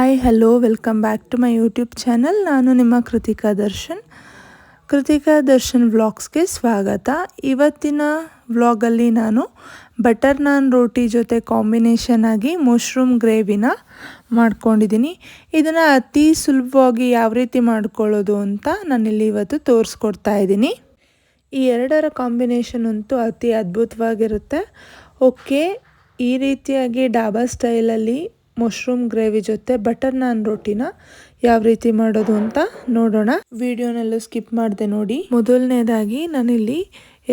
Hi hello welcome back to my YouTube channel. ನಾನು ನಿಮ್ಮ ಕೃತಿಕಾ ದರ್ಶನ್ ವ್ಲಾಗ್ಸ್ಗೆ ಸ್ವಾಗತ. ಇವತ್ತಿನ ವ್ಲಾಗಲ್ಲಿ ನಾನು ಬಟರ್ ನಾನ್ ರೋಟಿ ಜೊತೆ ಕಾಂಬಿನೇಷನ್ ಆಗಿ ಮಶ್ರೂಮ್ ಗ್ರೇವಿನ ಮಾಡ್ಕೊಂಡಿದ್ದೀನಿ. ಇದನ್ನು ಅತಿ ಸುಲಭವಾಗಿ ಯಾವ ರೀತಿ ಮಾಡ್ಕೊಳ್ಳೋದು ಅಂತ ನಾನಿಲ್ಲಿ ಇವತ್ತು ತೋರಿಸ್ಕೊಡ್ತಾ ಇದ್ದೀನಿ. ಈ ಎರಡರ ಕಾಂಬಿನೇಷನ್ ಅಂತೂ ಅತಿ ಅದ್ಭುತವಾಗಿರುತ್ತೆ. ಓಕೆ, ಈ ರೀತಿಯಾಗಿ ಡಾಬಾ ಸ್ಟೈಲಲ್ಲಿ ಮಶ್ರೂಮ್ ಗ್ರೇವಿ ಜೊತೆ ಬಟರ್ ನಾನ್ ರೋಟಿನ ಯಾವ ರೀತಿ ಮಾಡೋದು ಅಂತ ನೋಡೋಣ. ವಿಡಿಯೋನೆಲ್ಲ ಸ್ಕಿಪ್ ಮಾಡಿದೆ ನೋಡಿ. ಮೊದಲನೇದಾಗಿ ನಾನಿಲ್ಲಿ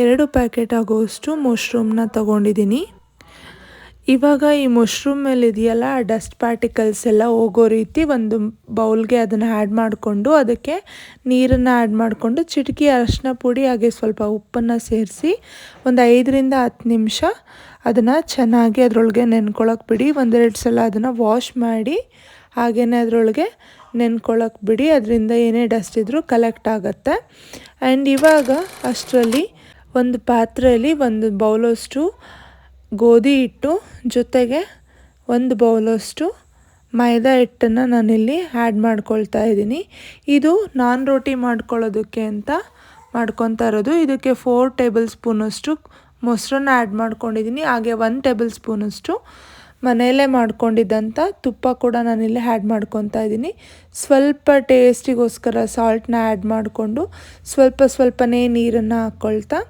2 ಪ್ಯಾಕೆಟ್ ಆಗುವಷ್ಟು ಮಶ್ರೂಮ್ನ ತಗೊಂಡಿದ್ದೀನಿ. ಇವಾಗ ಈ ಮಶ್ರೂಮ್ ಮೇಲೆ ಇದೆಯಲ್ಲ ಡಸ್ಟ್ ಪಾರ್ಟಿಕಲ್ಸ್ ಎಲ್ಲ ಹೋಗೋ ರೀತಿ ಒಂದು ಬೌಲ್ಗೆ ಅದನ್ನು ಆ್ಯಡ್ ಮಾಡಿಕೊಂಡು ಅದಕ್ಕೆ ನೀರನ್ನು ಆ್ಯಡ್ ಮಾಡಿಕೊಂಡು ಚಿಟಿಕೆ ಅರಿಶಿನ ಪುಡಿ ಹಾಗೆ ಸ್ವಲ್ಪ ಉಪ್ಪನ್ನು ಸೇರಿಸಿ ಒಂದು 5 ರಿಂದ 10 ನಿಮಿಷ ಅದನ್ನು ಚೆನ್ನಾಗಿ ಅದರೊಳಗೆ ನೆನ್ಕೊಳ್ಳೋಕೆ ಬಿಡಿ. 1-2 ಸಲ ಅದನ್ನು ವಾಶ್ ಮಾಡಿ ಹಾಗೆಯೇ ಅದರೊಳಗೆ ನೆನ್ಕೊಳ್ಳೋಕೆ ಬಿಡಿ. ಅದರಿಂದ ಏನೇ ಡಸ್ಟ್ ಇದ್ದರೂ ಕಲೆಕ್ಟ್ ಆಗುತ್ತೆ. ಆ್ಯಂಡ್ ಇವಾಗ ಅಷ್ಟರಲ್ಲಿ ಒಂದು ಪಾತ್ರೆಯಲ್ಲಿ 1 ಬೌಲಷ್ಟು ಗೋಧಿ ಹಿಟ್ಟು ಜೊತೆಗೆ 1 ಬೌಲಷ್ಟು ಮೈದಾ ಹಿಟ್ಟನ್ನು ನಾನಿಲ್ಲಿ ಆ್ಯಡ್ ಮಾಡ್ಕೊಳ್ತಾ ಇದ್ದೀನಿ. ಇದು ನಾನ್ ರೋಟಿ ಮಾಡ್ಕೊಳ್ಳೋದಕ್ಕೆ ಅಂತ ಮಾಡ್ಕೊತಾ ಇರೋದು. ಇದಕ್ಕೆ 4 ಟೇಬಲ್ ಸ್ಪೂನಷ್ಟು ಮೊಸರನ್ನ ಆ್ಯಡ್ ಮಾಡ್ಕೊಂಡಿದ್ದೀನಿ. ಹಾಗೆ 1 ಟೇಬಲ್ ಸ್ಪೂನಷ್ಟು ಮನೆಯಲ್ಲೇ ಮಾಡ್ಕೊಂಡಿದ್ದಂಥ ತುಪ್ಪ ಕೂಡ ನಾನಿಲ್ಲಿ ಆ್ಯಡ್ ಮಾಡ್ಕೊತಾ ಇದ್ದೀನಿ. ಸ್ವಲ್ಪ ಟೇಸ್ಟಿಗೋಸ್ಕರ ಸಾಲ್ಟ್ನ ಆ್ಯಡ್ ಮಾಡಿಕೊಂಡು ಸ್ವಲ್ಪನೇ ನೀರನ್ನು ಹಾಕ್ಕೊಳ್ತಾ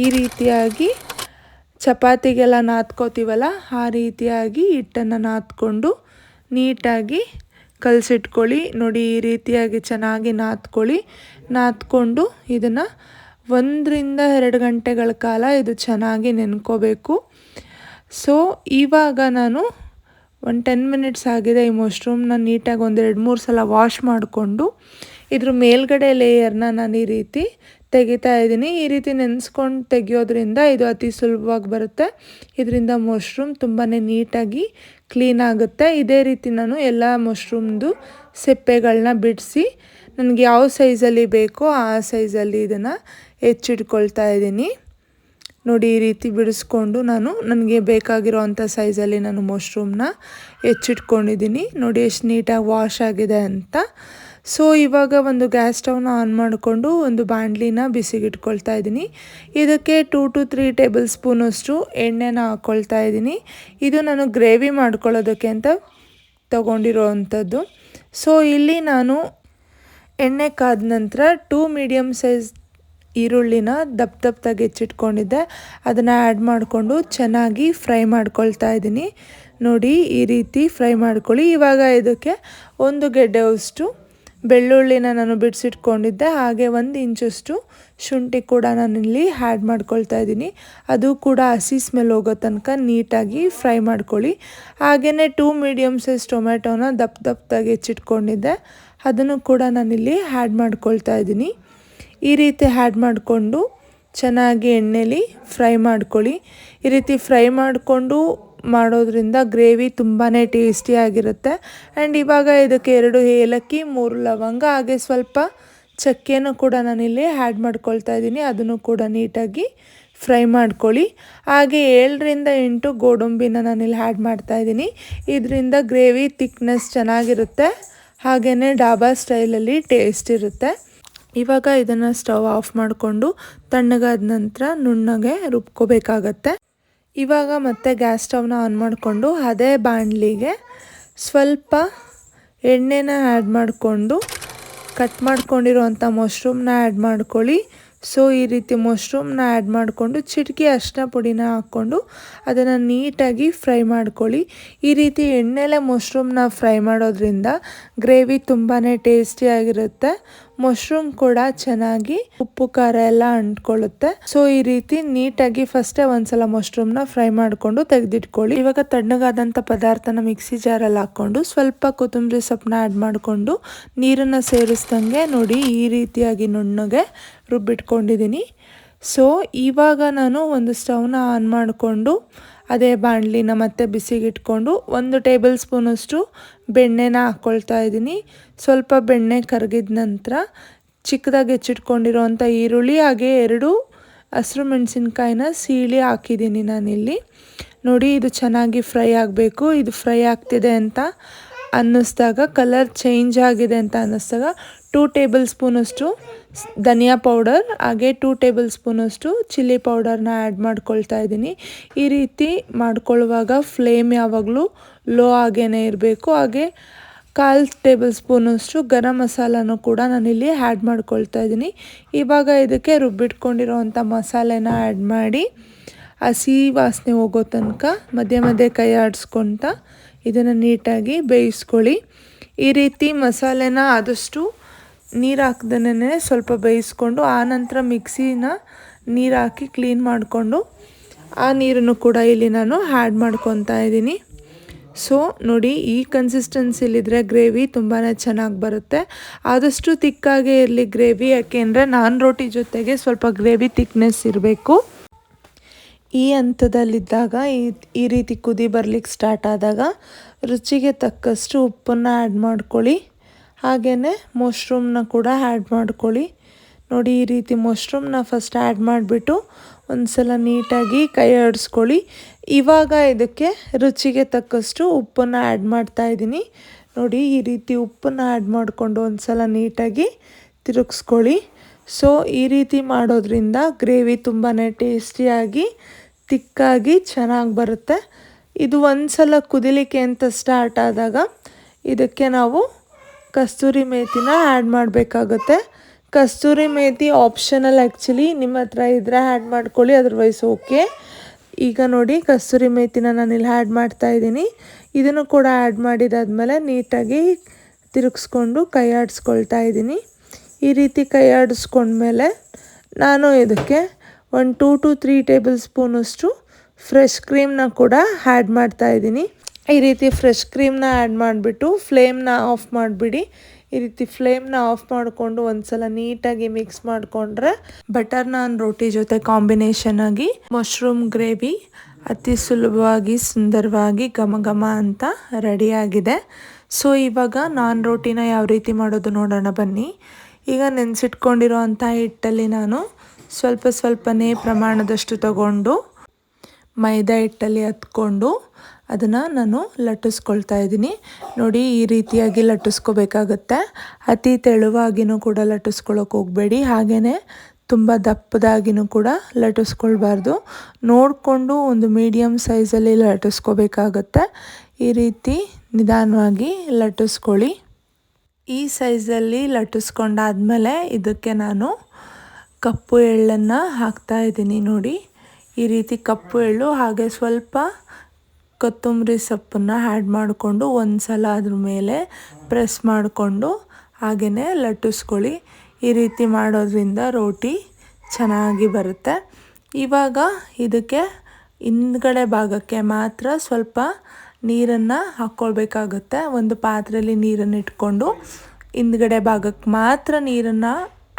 ಈ ರೀತಿಯಾಗಿ ಚಪಾತಿಗೆಲ್ಲ ನಾದ್ಕೋತೀವಲ್ಲ ಆ ರೀತಿಯಾಗಿ ಹಿಟ್ಟನ್ನು ನಾದ್ಕೊಂಡು ನೀಟಾಗಿ ಕಲಸಿಟ್ಕೊಳ್ಳಿ. ನೋಡಿ, ಈ ರೀತಿಯಾಗಿ ಚೆನ್ನಾಗಿ ನಾದ್ಕೊಂಡು ಇದನ್ನು 1 ರಿಂದ 2 ಗಂಟೆಗಳ ಕಾಲ ಇದು ಚೆನ್ನಾಗಿ ನೆನ್ಕೋಬೇಕು. ಸೊ ಇವಾಗ ನಾನು 10 ಮಿನಿಟ್ಸ್ ಆಗಿದೆ. ಈ ಮಶ್ರೂಮ್ನ ನೀಟಾಗಿ 1-2-3 ಸಲ ವಾಶ್ ಮಾಡಿಕೊಂಡು ಇದ್ರ ಮೇಲ್ಗಡೆ ಲೇಯರ್ನ ನಾನು ಈ ರೀತಿ ತೆಗಿತಾ ಇದ್ದೀನಿ. ಈ ರೀತಿ ನೆನೆಸ್ಕೊಂಡು ತೆಗಿಯೋದ್ರಿಂದ ಇದು ಅತಿ ಸುಲಭವಾಗಿ ಬರುತ್ತೆ. ಇದರಿಂದ ಮಶ್ರೂಮ್ ತುಂಬಾ ನೀಟಾಗಿ ಕ್ಲೀನ್ ಆಗುತ್ತೆ. ಇದೇ ರೀತಿ ನಾನು ಎಲ್ಲ ಮಶ್ರೂಮ್ದು ಸಿಪ್ಪೆಗಳನ್ನ ಬಿಡಿಸಿ ನನಗೆ ಯಾವ ಸೈಜಲ್ಲಿ ಬೇಕೋ ಆ ಸೈಜಲ್ಲಿ ಇದನ್ನು ಹೆಚ್ಚಿಟ್ಕೊಳ್ತಾ ಇದ್ದೀನಿ. ನೋಡಿ, ಈ ರೀತಿ ಬಿಡಿಸ್ಕೊಂಡು ನನಗೆ ಬೇಕಾಗಿರೋ ಅಂಥ ಸೈಜಲ್ಲಿ ನಾನು ಮಶ್ರೂಮ್ನ ಹೆಚ್ಚಿಟ್ಕೊಂಡಿದ್ದೀನಿ. ನೋಡಿ ಎಷ್ಟು ನೀಟಾಗಿ ವಾಶ್ ಆಗಿದೆ ಅಂತ. ಸೊ ಇವಾಗ ಒಂದು ಗ್ಯಾಸ್ ಸ್ಟವ್ನ ಆನ್ ಮಾಡಿಕೊಂಡು ಒಂದು ಬಾಣಲಿನ ಬಿಸಿಗಿಟ್ಕೊಳ್ತಾ ಇದ್ದೀನಿ. ಇದಕ್ಕೆ 2 to 3 ಟೇಬಲ್ ಸ್ಪೂನಷ್ಟು ಎಣ್ಣೆನ ಹಾಕ್ಕೊಳ್ತಾ ಇದ್ದೀನಿ. ಇದು ನಾನು ಗ್ರೇವಿ ಮಾಡ್ಕೊಳ್ಳೋದಕ್ಕೆ ಅಂತ ತಗೊಂಡಿರೋ ಅಂಥದ್ದು. ಸೊ ಇಲ್ಲಿ ನಾನು ಎಣ್ಣೆ ಕಾದ ನಂತರ 2 ಮೀಡಿಯಮ್ ಸೈಜ್ ಈರುಳ್ಳಿನ ದಪ್ಪದಾಗಿ ಹೆಚ್ಚಿಟ್ಕೊಂಡಿದ್ದೆ. ಅದನ್ನು ಆ್ಯಡ್ ಮಾಡಿಕೊಂಡು ಚೆನ್ನಾಗಿ ಫ್ರೈ ಮಾಡ್ಕೊಳ್ತಾ ಇದ್ದೀನಿ. ನೋಡಿ, ಈ ರೀತಿ ಫ್ರೈ ಮಾಡ್ಕೊಳ್ಳಿ. ಇವಾಗ ಇದಕ್ಕೆ 1 ಗೆಡ್ಡೆಯಷ್ಟು ಬೆಳ್ಳುಳ್ಳಿನ ನಾನು ಬಿಡಿಸಿಟ್ಕೊಂಡಿದ್ದೆ. ಹಾಗೆ 1 ಇಂಚಷ್ಟು ಶುಂಠಿ ಕೂಡ ನಾನಿಲ್ಲಿ ಆ್ಯಡ್ ಮಾಡ್ಕೊಳ್ತಾ ಇದ್ದೀನಿ. ಅದು ಕೂಡ ಹಸಿ ಸ್ಮೆಲ್ ಹೋಗೋ ತನಕ ನೀಟಾಗಿ ಫ್ರೈ ಮಾಡ್ಕೊಳ್ಳಿ. ಹಾಗೆಯೇ 2 ಮೀಡಿಯಮ್ ಸೈಜ್ ಟೊಮೆಟೊನ ದಪ್ಪದಾಗಿ ಹೆಚ್ಚಿಟ್ಕೊಂಡಿದ್ದೆ. ಅದನ್ನು ಕೂಡ ನಾನಿಲ್ಲಿ ಆ್ಯಡ್ ಮಾಡ್ಕೊಳ್ತಾ ಇದ್ದೀನಿ. ಈ ರೀತಿ ಆ್ಯಡ್ ಮಾಡಿಕೊಂಡು ಚೆನ್ನಾಗಿ ಎಣ್ಣೆಲಿ ಫ್ರೈ ಮಾಡ್ಕೊಳ್ಳಿ. ಈ ರೀತಿ ಫ್ರೈ ಮಾಡಿಕೊಂಡು ಮಾಡೋದ್ರಿಂದ ಗ್ರೇವಿ ತುಂಬಾ ಟೇಸ್ಟಿಯಾಗಿರುತ್ತೆ. ಆ್ಯಂಡ್ ಇವಾಗ ಇದಕ್ಕೆ 2 ಏಲಕ್ಕಿ, 3 ಲವಂಗ ಹಾಗೆ ಸ್ವಲ್ಪ ಚಕ್ಕೆನೂ ಕೂಡ ನಾನಿಲ್ಲಿ ಆ್ಯಡ್ ಮಾಡ್ಕೊಳ್ತಾ ಇದ್ದೀನಿ. ಅದನ್ನು ಕೂಡ ನೀಟಾಗಿ ಫ್ರೈ ಮಾಡ್ಕೊಳ್ಳಿ. ಹಾಗೆ 7 ರಿಂದ 8 ಗೋಡಂಬಿನ ನಾನಿಲ್ಲಿ ಆ್ಯಡ್ ಮಾಡ್ತಾಯಿದ್ದೀನಿ. ಇದರಿಂದ ಗ್ರೇವಿ ಥಿಕ್ನೆಸ್ ಚೆನ್ನಾಗಿರುತ್ತೆ. ಹಾಗೆಯೇ ಡಾಬಾ ಸ್ಟೈಲಲ್ಲಿ ಟೇಸ್ಟ್ ಇರುತ್ತೆ. ಇವಾಗ ಇದನ್ನು ಸ್ಟವ್ ಆಫ್ ಮಾಡಿಕೊಂಡು ತಣ್ಣಗಾದ ನಂತರ ನುಣ್ಣಗೆ ರುಬ್ಕೋಬೇಕಾಗತ್ತೆ. ಇವಾಗ ಮತ್ತೆ ಗ್ಯಾಸ್ ಸ್ಟವ್ನ ಆನ್ ಮಾಡಿಕೊಂಡು ಅದೇ ಬಾಣಲಿಗೆ ಸ್ವಲ್ಪ ಎಣ್ಣೆನ ಆ್ಯಡ್ ಮಾಡಿಕೊಂಡು ಕಟ್ ಮಾಡ್ಕೊಂಡಿರೋವಂಥ ಮಶ್ರೂಮ್ನ ಆ್ಯಡ್ ಮಾಡ್ಕೊಳ್ಳಿ. ಸೊ ಈ ರೀತಿ ಮಶ್ರೂಮ್ನ ಆ್ಯಡ್ ಮಾಡಿಕೊಂಡು ಚಿಟಿಕೆ ಅರಿಶಿನ ಪುಡಿನ ಹಾಕ್ಕೊಂಡು ಅದನ್ನು ನೀಟಾಗಿ ಫ್ರೈ ಮಾಡ್ಕೊಳ್ಳಿ. ಈ ರೀತಿ ಎಣ್ಣೆಲೆ ಮಶ್ರೂಮ್ನ ಫ್ರೈ ಮಾಡೋದ್ರಿಂದ ಗ್ರೇವಿ ತುಂಬಾ ಟೇಸ್ಟಿಯಾಗಿರುತ್ತೆ. ಮಶ್ರೂಮ್ ಕೂಡ ಚೆನ್ನಾಗಿ ಉಪ್ಪು ಖಾರ ಎಲ್ಲ ಅಂಟ್ಕೊಳ್ಳುತ್ತೆ. ಸೊ ಈ ರೀತಿ ನೀಟಾಗಿ ಫಸ್ಟೇ 1 ಸಲ ಮಶ್ರೂಮ್ನ ಫ್ರೈ ಮಾಡಿಕೊಂಡು ತೆಗೆದಿಟ್ಕೊಳ್ಳಿ. ಇವಾಗ ತಣ್ಣಗಾದಂಥ ಪದಾರ್ಥನ ಮಿಕ್ಸಿ ಜಾರಲ್ಲಿ ಹಾಕ್ಕೊಂಡು ಸ್ವಲ್ಪ ಕೊತ್ತಂಬರಿ ಸೊಪ್ಪನ್ನ ಆ್ಯಡ್ ಮಾಡಿಕೊಂಡು ನೀರನ್ನು ಸೇರಿಸ್ದಂಗೆ ನೋಡಿ ಈ ರೀತಿಯಾಗಿ ನುಣ್ಣಗೆ ರುಬ್ಬಿಟ್ಕೊಂಡಿದ್ದೀನಿ. ಸೊ ಇವಾಗ ನಾನು ಒಂದು ಸ್ಟವ್ನ ಆನ್ ಮಾಡಿಕೊಂಡು ಅದೇ ಬಾಣಲಿನ ಮತ್ತೆ ಬಿಸಿಗಿಟ್ಕೊಂಡು 1 ಟೇಬಲ್ ಸ್ಪೂನಷ್ಟು ಬೆಣ್ಣೆನ ಹಾಕ್ಕೊಳ್ತಾ ಇದ್ದೀನಿ. ಸ್ವಲ್ಪ ಬೆಣ್ಣೆ ಕರಗಿದ ನಂತರ ಚಿಕ್ಕದಾಗಿ ಹೆಚ್ಚಿಟ್ಕೊಂಡಿರೋವಂಥ ಈರುಳ್ಳಿ ಹಾಗೆ 2 ಹಸಿರು ಮೆಣಸಿನ್ಕಾಯಿನ ಸೀಳಿ ಹಾಕಿದ್ದೀನಿ ನಾನಿಲ್ಲಿ. ನೋಡಿ, ಇದು ಚೆನ್ನಾಗಿ ಫ್ರೈ ಆಗಬೇಕು. ಇದು ಫ್ರೈ ಆಗ್ತಿದೆ ಅಂತ ಅನ್ನಿಸ್ದಾಗ, ಕಲರ್ ಚೇಂಜ್ ಆಗಿದೆ ಅಂತ ಅನ್ನಿಸ್ದಾಗ 2 ಟೇಬಲ್ ಸ್ಪೂನಷ್ಟು ಧನಿಯಾ ಪೌಡರ್ ಹಾಗೆ 2 ಟೇಬಲ್ ಸ್ಪೂನಷ್ಟು ಚಿಲ್ಲಿ ಪೌಡರ್ನ ಆ್ಯಡ್ ಮಾಡ್ಕೊಳ್ತಾ ಇದ್ದೀನಿ. ಈ ರೀತಿ ಮಾಡ್ಕೊಳ್ಳುವಾಗ ಫ್ಲೇಮ್ ಯಾವಾಗಲೂ ಲೋ ಆಗೇ ಇರಬೇಕು. ಹಾಗೆ 1/4 ಟೇಬಲ್ ಸ್ಪೂನಷ್ಟು ಗರಂ ಮಸಾಲನೂ ಕೂಡ ನಾನಿಲ್ಲಿ ಆ್ಯಡ್ ಮಾಡ್ಕೊಳ್ತಾ ಇದ್ದೀನಿ. ಇವಾಗ ಇದಕ್ಕೆ ರುಬ್ಬಿಟ್ಕೊಂಡಿರೋವಂಥ ಮಸಾಲೆನ ಆ್ಯಡ್ ಮಾಡಿ ಹಸಿ ವಾಸನೆ ಹೋಗೋ ತನಕ ಮಧ್ಯೆ ಮಧ್ಯೆ ಕೈ ಆಡಿಸ್ಕೊತ ಇದನ್ನು ನೀಟಾಗಿ ಬೇಯಿಸ್ಕೊಳ್ಳಿ. ಈ ರೀತಿ ಮಸಾಲೆನ ಆದಷ್ಟು ನೀರು ಹಾಕ್ದೇ ಸ್ವಲ್ಪ ಬೇಯಿಸ್ಕೊಂಡು ಆನಂತರ ಮಿಕ್ಸಿನ ನೀರು ಹಾಕಿ ಕ್ಲೀನ್ ಮಾಡಿಕೊಂಡು ಆ ನೀರನ್ನು ಕೂಡ ಇಲ್ಲಿ ನಾನು ಆ್ಯಡ್ ಮಾಡ್ಕೊತಾ ಇದ್ದೀನಿ. ಸೊ ನೋಡಿ, ಈ ಕನ್ಸಿಸ್ಟೆನ್ಸಿಲಿದ್ರೆ ಗ್ರೇವಿ ತುಂಬಾ ಚೆನ್ನಾಗಿ ಬರುತ್ತೆ. ಆದಷ್ಟು ತಿಕ್ಕಾಗೇ ಇರಲಿ ಗ್ರೇವಿ, ಯಾಕೆಂದರೆ ನಾನ್ ರೋಟಿ ಜೊತೆಗೆ ಸ್ವಲ್ಪ ಗ್ರೇವಿ ತಿಕ್ನೆಸ್ ಇರಬೇಕು. ಈ ಹಂತದಲ್ಲಿದ್ದಾಗ ಈ ರೀತಿ ಕುದಿ ಬರಲಿಕ್ಕೆ ಸ್ಟಾರ್ಟ್ ಆದಾಗ ರುಚಿಗೆ ತಕ್ಕಷ್ಟು ಉಪ್ಪನ್ನು ಆ್ಯಡ್ ಮಾಡ್ಕೊಳ್ಳಿ. ಹಾಗೆಯೇ ಮಶ್ರೂಮ್ನ ಕೂಡ ಆ್ಯಡ್ ಮಾಡ್ಕೊಳ್ಳಿ. ನೋಡಿ, ಈ ರೀತಿ ಮಶ್ರೂಮ್ನ ಫಸ್ಟ್ ಆ್ಯಡ್ ಮಾಡಿಬಿಟ್ಟು ಒಂದು ಸಲ ನೀಟಾಗಿ ಕೈ ಆಡಿಸ್ಕೊಳ್ಳಿ. ಇವಾಗ ಇದಕ್ಕೆ ರುಚಿಗೆ ತಕ್ಕಷ್ಟು ಉಪ್ಪನ್ನು ಆ್ಯಡ್ ಮಾಡ್ತಾಯಿದ್ದೀನಿ. ನೋಡಿ, ಈ ರೀತಿ ಉಪ್ಪನ್ನು ಆ್ಯಡ್ ಮಾಡಿಕೊಂಡು ಒಂದು ಸಲ ನೀಟಾಗಿ ತಿರುಗಿಸ್ಕೊಳ್ಳಿ. ಸೊ ಈ ರೀತಿ ಮಾಡೋದ್ರಿಂದ ಗ್ರೇವಿ ತುಂಬಾ ಟೇಸ್ಟಿಯಾಗಿ ತಿಕ್ಕಾಗಿ ಚೆನ್ನಾಗಿ ಬರುತ್ತೆ. ಇದು ಒಂದು ಸಲ ಕುದಿಲಿಕ್ಕೆ ಅಂತ ಸ್ಟಾರ್ಟ್ ಆದಾಗ ಇದಕ್ಕೆ ನಾವು ಕಸ್ತೂರಿ ಮೇಥಿನ ಆ್ಯಡ್ ಮಾಡಬೇಕಾಗುತ್ತೆ. ಕಸ್ತೂರಿ ಮೇಥಿ ಆಪ್ಷನಲ್, ಆ್ಯಕ್ಚುಲಿ ನಿಮ್ಮ ಹತ್ರ ಇದ್ದರೆ ಆ್ಯಡ್ ಮಾಡ್ಕೊಳ್ಳಿ, ಅದರ್ವೈಸ್ ಓಕೆ. ಈಗ ನೋಡಿ, ಕಸ್ತೂರಿ ಮೇಥಿನ ನಾನಿಲ್ಲಿ ಆ್ಯಡ್ ಮಾಡ್ತಾಯಿದ್ದೀನಿ. ಇದನ್ನು ಕೂಡ ಆ್ಯಡ್ ಮಾಡಿದಾದ್ಮೇಲೆ ನೀಟಾಗಿ ತಿರುಗಿಸ್ಕೊಂಡು ಕೈ ಆಡಿಸ್ಕೊಳ್ತಾ ಇದ್ದೀನಿ. ಈ ರೀತಿ ಕೈ ಆಡಿಸ್ಕೊಂಡ್ಮೇಲೆ ನಾನು ಇದಕ್ಕೆ ಒಂದು 2 to 3 ಟೇಬಲ್ ಸ್ಪೂನಷ್ಟು ಫ್ರೆಶ್ ಕ್ರೀಮ್ನ ಕೂಡ ಆ್ಯಡ್ ಮಾಡ್ತಾಯಿದ್ದೀನಿ. ಈ ರೀತಿ ಫ್ರೆಶ್ ಕ್ರೀಮ್ನ ಆ್ಯಡ್ ಮಾಡಿಬಿಟ್ಟು ಫ್ಲೇಮ್ನ ಆಫ್ ಮಾಡಿಬಿಡಿ. ಈ ರೀತಿ ಫ್ಲೇಮ್ನ ಆಫ್ ಮಾಡಿಕೊಂಡು ಒಂದು ಸಲ ನೀಟಾಗಿ ಮಿಕ್ಸ್ ಮಾಡಿಕೊಂಡ್ರೆ ಬಟರ್ ನಾನ್ ರೋಟಿ ಜೊತೆ ಕಾಂಬಿನೇಷನ್ ಆಗಿ ಮಶ್ರೂಮ್ ಗ್ರೇವಿ ಅತಿ ಸುಲಭವಾಗಿ ಸುಂದರವಾಗಿ ಘಮ ಘಮ ಅಂತ ರೆಡಿಯಾಗಿದೆ. ಸೊ ಇವಾಗ ನಾನ್ ರೋಟಿನ ಯಾವ ರೀತಿ ಮಾಡೋದು ನೋಡೋಣ ಬನ್ನಿ. ಈಗ ನೆನೆಸಿಟ್ಕೊಂಡಿರೋ ಅಂಥ ಹಿಟ್ಟಲ್ಲಿ ನಾನು ಸ್ವಲ್ಪನೇ ಪ್ರಮಾಣದಷ್ಟು ತಗೊಂಡು ಮೈದಾ ಹಿಟ್ಟಲ್ಲಿ ಹತ್ಕೊಂಡು ಅದನ್ನು ನಾನು ಲಟ್ಟಿಸ್ಕೊಳ್ತಾ ಇದ್ದೀನಿ. ನೋಡಿ, ಈ ರೀತಿಯಾಗಿ ಲಟ್ಟಿಸ್ಕೋಬೇಕಾಗತ್ತೆ. ಅತಿ ತೆಳುವಾಗಿನೂ ಕೂಡ ಲಟ್ಟಿಸ್ಕೊಳ್ಳೋಕೆ ಹೋಗಬೇಡಿ, ಹಾಗೆಯೇ ತುಂಬ ದಪ್ಪದಾಗಿನೂ ಕೂಡ ಲಟ್ಟಿಸ್ಕೊಳ್ಬಾರ್ದು. ನೋಡಿಕೊಂಡು ಒಂದು ಮೀಡಿಯಮ್ ಸೈಜಲ್ಲಿ ಲಟ್ಟಿಸ್ಕೋಬೇಕಾಗತ್ತೆ. ಈ ರೀತಿ ನಿಧಾನವಾಗಿ ಲಟ್ಟಿಸ್ಕೊಳ್ಳಿ. ಈ ಸೈಜಲ್ಲಿ ಲಟ್ಟಿಸ್ಕೊಂಡಾದ್ಮೇಲೆ ಇದಕ್ಕೆ ನಾನು ಕಪ್ಪು ಎಳ್ಳನ್ನು ಹಾಕ್ತಾಯಿದ್ದೀನಿ. ನೋಡಿ, ಈ ರೀತಿ ಕಪ್ಪು ಎಳ್ಳು ಹಾಗೆ ಸ್ವಲ್ಪ ಕೊತ್ತಂಬರಿ ಸೊಪ್ಪನ್ನು ಆ್ಯಡ್ ಮಾಡಿಕೊಂಡು ಒಂದು ಸಲ ಅದ್ರ ಮೇಲೆ ಪ್ರೆಸ್ ಮಾಡಿಕೊಂಡು ಹಾಗೆಯೇ ಲಟ್ಟಿಸ್ಕೊಳ್ಳಿ. ಈ ರೀತಿ ಮಾಡೋದ್ರಿಂದ ರೋಟಿ ಚೆನ್ನಾಗಿ ಬರುತ್ತೆ. ಇವಾಗ ಇದಕ್ಕೆ ಹಿಂದ್ಗಡೆ ಭಾಗಕ್ಕೆ ಮಾತ್ರ ಸ್ವಲ್ಪ ನೀರನ್ನು ಹಾಕ್ಕೊಳ್ಬೇಕಾಗುತ್ತೆ. ಒಂದು ಪಾತ್ರೆಯಲ್ಲಿ ನೀರನ್ನು ಇಟ್ಕೊಂಡು ಹಿಂದ್ಗಡೆ ಭಾಗಕ್ಕೆ ಮಾತ್ರ ನೀರನ್ನು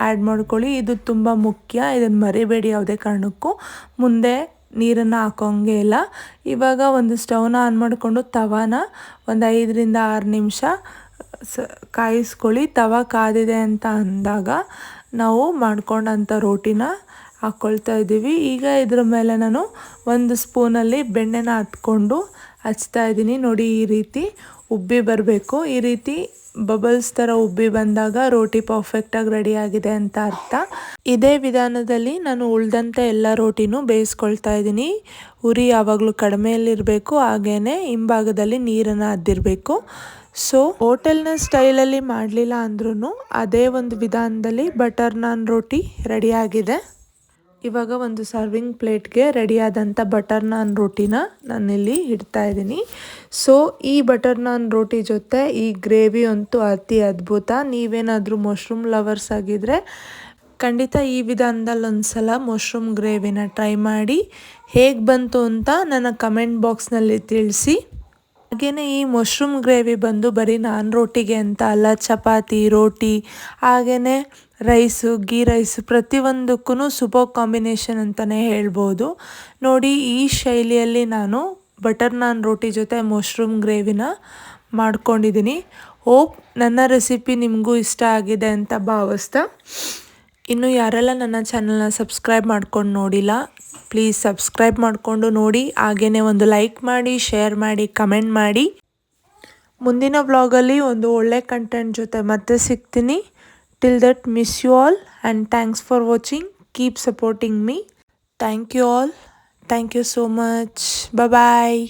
ಆ್ಯಡ್ ಮಾಡ್ಕೊಳ್ಳಿ. ಇದು ತುಂಬ ಮುಖ್ಯ, ಇದನ್ನು ಮರಿಬೇಡಿ ಯಾವುದೇ ಕಾರಣಕ್ಕೂ. ಮುಂದೆ ನೀರನ್ನು ಹಾಕೋಂಗೆ ಇಲ್ಲ. ಇವಾಗ ಒಂದು ಸ್ಟವ್ನ ಆನ್ ಮಾಡಿಕೊಂಡು ತವಾನ ಒಂದು 5 ರಿಂದ 6 ನಿಮಿಷ ಕಾಯಿಸ್ಕೊಳ್ಳಿ. ತವ ಕಾದಿದೆ ಅಂತ ಅಂದಾಗ ನಾವು ಮಾಡ್ಕೊಂಡಂಥ ರೋಟಿನ ಹಾಕ್ಕೊಳ್ತಾ ಇದ್ದೀವಿ. ಈಗ ಇದ್ರ ಮೇಲೆ ನಾನು ಒಂದು ಸ್ಪೂನಲ್ಲಿ ಬೆಣ್ಣೆನ ಹಚ್ಕೊಂಡು ಹಚ್ತಾ ಇದ್ದೀನಿ. ನೋಡಿ, ಈ ರೀತಿ ಉಬ್ಬಿ ಬರಬೇಕು. ಈ ರೀತಿ ಬಬಲ್ಸ್ ಥರ ಉಬ್ಬಿ ಬಂದಾಗ ರೋಟಿ ಪರ್ಫೆಕ್ಟಾಗಿ ರೆಡಿಯಾಗಿದೆ ಅಂತ ಅರ್ಥ. ಇದೇ ವಿಧಾನದಲ್ಲಿ ನಾನು ಉಳಿದಂಥ ಎಲ್ಲ ರೋಟಿನೂ ಬೇಯಿಸ್ಕೊಳ್ತಾ ಇದ್ದೀನಿ. ಉರಿ ಯಾವಾಗಲೂ ಕಡಿಮೆಯಲ್ಲಿರಬೇಕು, ಹಾಗೆಯೇ ಹಿಂಭಾಗದಲ್ಲಿ ನೀರನ್ನು ಅದ್ದಿರಬೇಕು. ಸೊ ಹೋಟೆಲ್ನ ಸ್ಟೈಲಲ್ಲಿ ಮಾಡಲಿಲ್ಲ ಅಂದ್ರೂ ಅದೇ ಒಂದು ವಿಧಾನದಲ್ಲಿ ಬಟರ್ ನಾನ್ ರೋಟಿ ರೆಡಿಯಾಗಿದೆ. ಇವಾಗ ಒಂದು ಸರ್ವಿಂಗ್ ಪ್ಲೇಟ್ಗೆ ರೆಡಿಯಾದಂಥ ಬಟರ್ ನಾನ್ ರೋಟಿನ ನಾನಿಲ್ಲಿ ಇಡ್ತಾ ಇದ್ದೀನಿ. ಸೊ ಈ ಬಟರ್ ನಾನ್ ರೋಟಿ ಜೊತೆ ಈ ಗ್ರೇವಿ ಅಂತೂ ಅತಿ ಅದ್ಭುತ. ನೀವೇನಾದರೂ ಮಶ್ರೂಮ್ ಲವರ್ಸ್ ಆಗಿದ್ದರೆ ಖಂಡಿತ ಈ ವಿಧಾನದಲ್ಲಿ ಒಂದು ಸಲ ಮಶ್ರೂಮ್ ಗ್ರೇವಿನ ಟ್ರೈ ಮಾಡಿ ಹೇಗೆ ಬಂತು ಅಂತ ನನ್ನ ಕಮೆಂಟ್ ಬಾಕ್ಸ್ನಲ್ಲಿ ತಿಳಿಸಿ. ಹಾಗೆಯೇ ಈ ಮಶ್ರೂಮ್ ಗ್ರೇವಿ ಬಂದು ಬರೀ ನಾನ್ ರೋಟಿಗೆ ಅಂತ ಅಲ್ಲ, ಚಪಾತಿ, ರೋಟಿ, ಹಾಗೆಯೇ ರೈಸು, ಗೀ ರೈಸು ಪ್ರತಿಯೊಂದಕ್ಕೂ ಸೂಪರ್ ಕಾಂಬಿನೇಷನ್ ಅಂತಲೇ ಹೇಳ್ಬೋದು. ನೋಡಿ, ಈ ಶೈಲಿಯಲ್ಲಿ ನಾನು ಬಟರ್ ನಾನ್ ರೋಟಿ ಜೊತೆ ಮಶ್ರೂಮ್ ಗ್ರೇವಿನ ಮಾಡ್ಕೊಂಡಿದ್ದೀನಿ. ಹೋಪ್ ನನ್ನ ರೆಸಿಪಿ ನಿಮಗೂ ಇಷ್ಟ ಆಗಿದೆ ಅಂತ ಭಾವಿಸ್ತಾ, ಇನ್ನು ಯಾರೆಲ್ಲ ನನ್ನ ಚಾನಲ್ನ ಸಬ್ಸ್ಕ್ರೈಬ್ ಮಾಡ್ಕೊಂಡು ನೋಡಿಲ್ಲ, ಪ್ಲೀಸ್ ಸಬ್ಸ್ಕ್ರೈಬ್ ಮಾಡಿಕೊಂಡು ನೋಡಿ. ಹಾಗೆಯೇ ಒಂದು ಲೈಕ್ ಮಾಡಿ, ಶೇರ್ ಮಾಡಿ, ಕಮೆಂಟ್ ಮಾಡಿ. ಮುಂದಿನ ವ್ಲಾಗಲ್ಲಿ ಒಂದು ಒಳ್ಳೆ ಕಂಟೆಂಟ್ ಜೊತೆ ಮತ್ತೆ ಸಿಗ್ತೀನಿ. Till that miss you all and thanks for watching. Keep supporting me. Thank you all. Thank you so much. Bye.